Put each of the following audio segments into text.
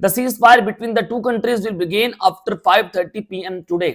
the ceasefire between the two countries will begin after 5:30 PM today।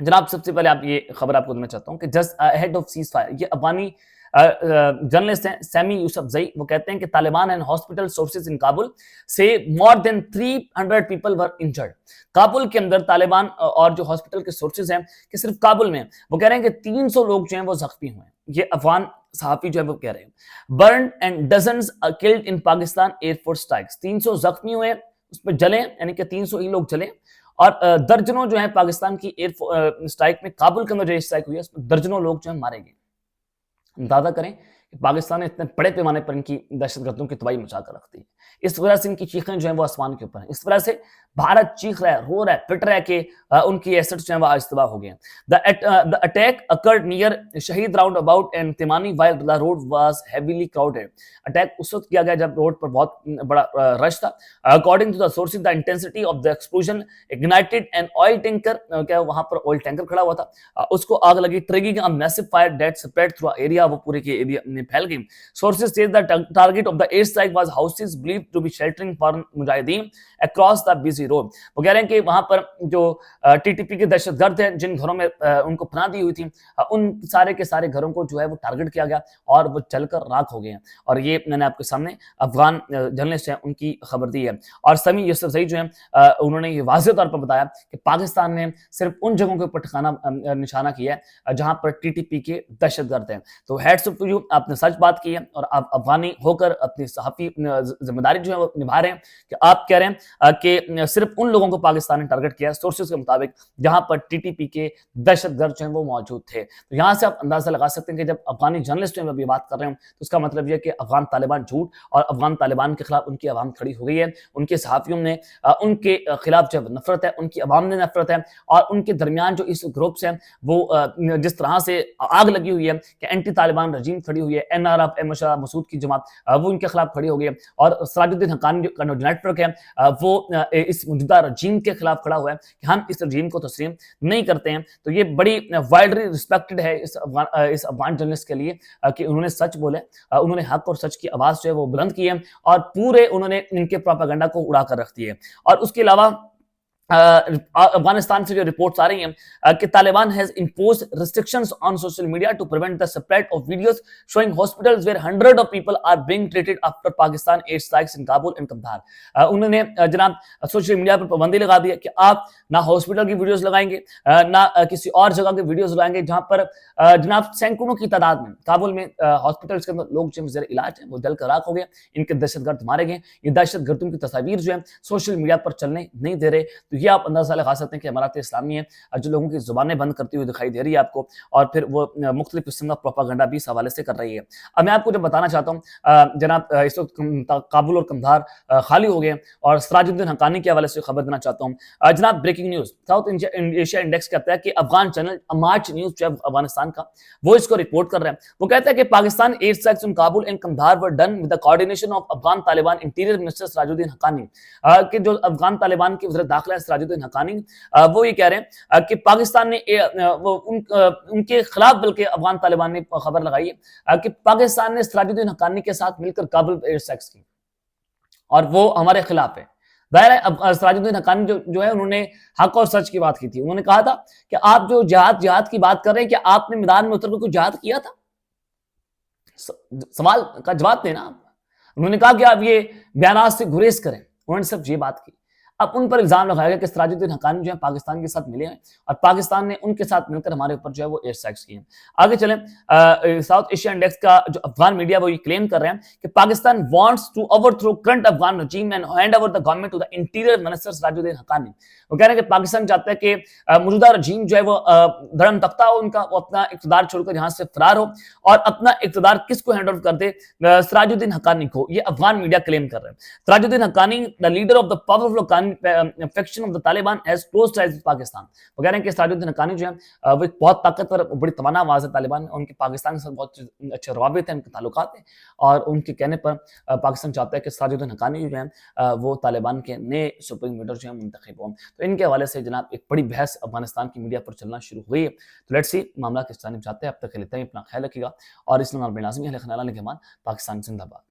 جناب سب سے پہلے آپ یہ خبر آپ کو دینا چاہتا ہوں کہ just ahead of cease fire, یہ افغانی جرنلسٹ ہیں سیمی یوسف زئی، وہ کہتے ہیں کہ طالبان اینڈ ہاسپٹل سورسز ان کابل سے مور دین 300 پیپل ور انجرڈ. کابل کے اندر طالبان اور جو ہاسپٹل کے سورسز ہیں کہ صرف کابل میں وہ کہہ رہے ہیں کہ 300 لوگ جو ہیں وہ زخمی ہوئے ہیں. یہ افغان صحافی جو ہے وہ کہہ رہے ہیں. Burned and dozens killed in Pakistan air force strikes, 300 زخمی ہوئے، اس پہ جلیں یعنی کہ 300 ہی لوگ جلیں، اور درجنوں جو ہیں پاکستان کی ایئر اسٹرائک میں، کابل کے اندر جو اسٹرائک ہوئی ہے اس میں درجنوں لوگ جو ہیں مارے گئے. اندازہ کریں کہ پاکستان نے اتنے بڑے پیمانے پر ان کی دہشت گردوں کی تباہی مچا کر رکھ دی ہے. اس وجہ سے ان کی چیخیں جو ہیں وہ آسمان کے اوپر ہیں. اس وجہ سے بھارت چیخ رہا ہے، رو رہا ہے، پٹ رہا ہے کہ ان کی ایسٹس جو ہیں وہ آج تباہ ہو گئے ہیں. The attack occurred near شہید roundabout in Taimani while the road was heavily crowded. Attack اس وقت کیا گیا جب روڈ پر بہت بڑا رش تھا. According to the sources, the intensity of the explosion ignited an oil tanker. کیا وہاں پر آئل ٹینکر کھڑا ہوا تھا، اس کو آگ لگی. triggering a massive fire that spread through an area. وہ پورے کے ایریا میں پھیل گئی. Sources say the target of the airstrike was houses believed to be sheltering for mujahideen across the busy road. وہ کہہ رہے ہیں کہ وہاں پر جو ٹی ٹی پی کے دہشت گرد ہیں جن گھروں میں ان کو پناہ دی ہوئی تھی، ان سارے کے سارے گھروں کو جو ہے وہ ٹارگٹ کیا گیا اور وہ چل کر راکھ ہو گئے ہیں. اور یہ میں نے آپ کے سامنے افغان جرنلسٹ ہیں ان کی خبر دی ہے. اور سمی یوسف زئی جو ہیں انہوں نے یہ واضح طور پر بتایا کہ پاکستان نے صرف ان جگہوں کے اوپر ٹھکانہ نشانہ کیا ہے جہاں پر ٹی ٹی پی کے دہشت گرد ہیں. تو ہیڈس اپ ٹو یو، آپ نے سچ بات کی ہے اور آپ افغانی ہو کر اپنی صحافی ذمہ داری جو ہے وہ نبھا رہے ہیں کہ آپ کہہ رہے ہیں کہ صرف ان لوگوں کو پاکستان نے ٹارگٹ کیا ہے سورسز کے مطابق جہاں پر ٹی ٹی پی کے دہشت گرد جو ہیں وہ موجود تھے. تو یہاں سے آپ اندازہ لگا سکتے ہیں کہ جب افغانی جرنلسٹ میں بھی بات کر رہے ہیں تو اس کا مطلب یہ کہ افغان طالبان جھوٹ، اور افغان طالبان کے خلاف ان کی عوام کھڑی ہو گئی ہے. ان کے صحافیوں نے ان کے خلاف جو نفرت ہے، ان کی عوام نے نفرت ہے، اور ان کے درمیان جو اس گروپس ہیں وہ جس طرح سے آگ لگی ہوئی ہے کہ اینٹی طالبان رجیم کھڑی ہوئی ہے، این آر ایف شاہ مسعود کی جماعت وہ ان کے خلاف کھڑی ہو گئی ہے، اور سراج الدین حقانی کا جو نیٹ ورک ہے وہ اس موجودہ رجیم کے خلاف کھڑا ہوا ہے کہ ہم اس رجیم کو تسلیم نہیں کرتے ہیں. تو یہ بڑی وائڈلی ریسپیکٹڈ ہے اس افغان جرنلسٹ کے لیے کہ انہوں نے سچ بولے، انہوں نے حق اور سچ کی آواز جو ہے وہ بلند کی ہے، اور پورے انہوں نے ان کے پروپیگنڈا کو اڑا کر رکھ دی ہے. اور اس کے علاوہ افغانستان سے جو رپورٹس آ رہی ہیں کہ Taliban has imposed restrictions on social media to prevent the spread of videos showing hospitals where hundreds of people are being treated after Pakistan air strikes in Kabul and Kandahar. انہوں نے جناب سوشل میڈیا پر پابندی لگا دی ہے کہ آپ نہ hospital کی ویڈیوز لگائیں گے، نہ کسی اور جگہ کی ویڈیوز لگائیں گے جہاں پر جناب سینکڑوں کی تعداد میں کابل میں ہاسپٹلس کے اندر لوگ جو زیر علاج ہیں وہ جل کر راکھ ہو گئے، ان کے دہشت گرد مارے گئے. یہ دہشت گردوں کی تصاویر جو ہیں سوشل میڈیا پر چلنے نہیں دے رہے. تو یہ آپ اندازہ لگا سکتے ہیں کہ امارات اسلامی ہے جو لوگوں کی زبانیں بند کرتی ہوئی دکھائی دے رہی ہے آپ کو، اور پھر وہ مختلف قسم کا پروپاگنڈا بھی اس حوالے سے کر رہی ہے. اب میں آپ کو جو بتانا چاہتا ہوں جناب اس وقت کابل اور قندھار خالی ہو گئے، اور سراج الدین حقانی کے حوالے سے خبر دینا چاہتا ہوں. جناب breaking news, south Asia index کہتا ہے کہ افغان چینل مارچ نیوز جو ہے افغانستان کا وہ اس کو رپورٹ کر رہے ہیں. وہ کہتا ہے کہ Pakistan air strikes in Kabul and Kandahar were done with the coordination of Afghan Taliban interior minister Sirajuddin Haqqani. کہ جو افغان طالبان کے وزیر داخلہ سراج الدین حقانی وہ یہ کہہ رہے ہیں کہ پاکستان نے ان کے خلاف بلکہ افغان طالبان نے خبر لگائی ہے کہ پاکستان نے سراج الدین حقانی کے ساتھ مل کر کابل ایئر اسٹرائکس کی اور وہ ہمارے خلاف ہے. ظاہر ہے سراج الدین حقانی جو ہے انہوں نے حق اور سچ کی بات کی تھی. انہوں نے کہا تھا کہ آپ جو جہاد کی بات کر رہے ہیں کہ آپ نے میدان میں اتر کر کوئی جہاد کیا تھا؟ سوال کا جواب دینا. انہوں نے کہا کہ آپ یہ بیانات سے گریز کریں، انہوں نے صرف یہ بات کی. اب ان پر الزام لگایا گیا کہ سراج الدین حقانی جو ہے پاکستان کے ساتھ ملے ہیں اور پاکستان نے ان کے ساتھ مل کر ہمارے اوپر جو ہے وہ ایئر اسٹرائکس کی ہیں. آگے چلیں، ساؤتھ ایشیا انڈیکس کا جو افغان میڈیا وہ یہ کلیم کر رہے ہیں کہ Pakistan wants to overthrow current Afghan regime and hand over the government to the interior minister Sirajuddin Haqqani. وہ کہہ رہے ہیں کہ پاکستان چاہتا ہے کہ موجودہ رجیم جو ہے وہ دھڑم تختہ ہو ان کا، وہ اپنا اقتدار چھوڑ کر یہاں سے فرار ہو اور اپنا اقتدار کس کو ہینڈ اوور کر دے؟ سراج الدین حقانی کو. یہ افغان میڈیا کلیم کر رہے ہیں. Siraj uddin Haqqani the leader of the powerful faction of the Taliban has close ties with Pakistan. وہ کہہ رہے ہیں کہ سراج الدین حقانی جو ہے وہ ایک بہت طاقتور بڑی توانا آواز ہے طالبان میں، ان کے پاکستان کے ساتھ بہت اچھے روابط ہیں، ان کے تعلقات ہیں، اور ان کے کہنے پر پاکستان چاہتا ہے کہ سراج الدین حقانی جو ہیں وہ طالبان کے نئے سپریم لیڈر جو ہیں منتخب ہوں. تو ان کے حوالے سے جناب ایک بڑی بحث افغانستان کی میڈیا پر چلنا شروع ہوئی ہے. تو لیٹس سی معاملہ کس جانب جاتے ہیں. اب تک کے لیے اتنا ہی، اپنا خیال رکھیے گا، اور اس نام بے نازمی اہل خنالہ کے مان پاکستان زندہ باد.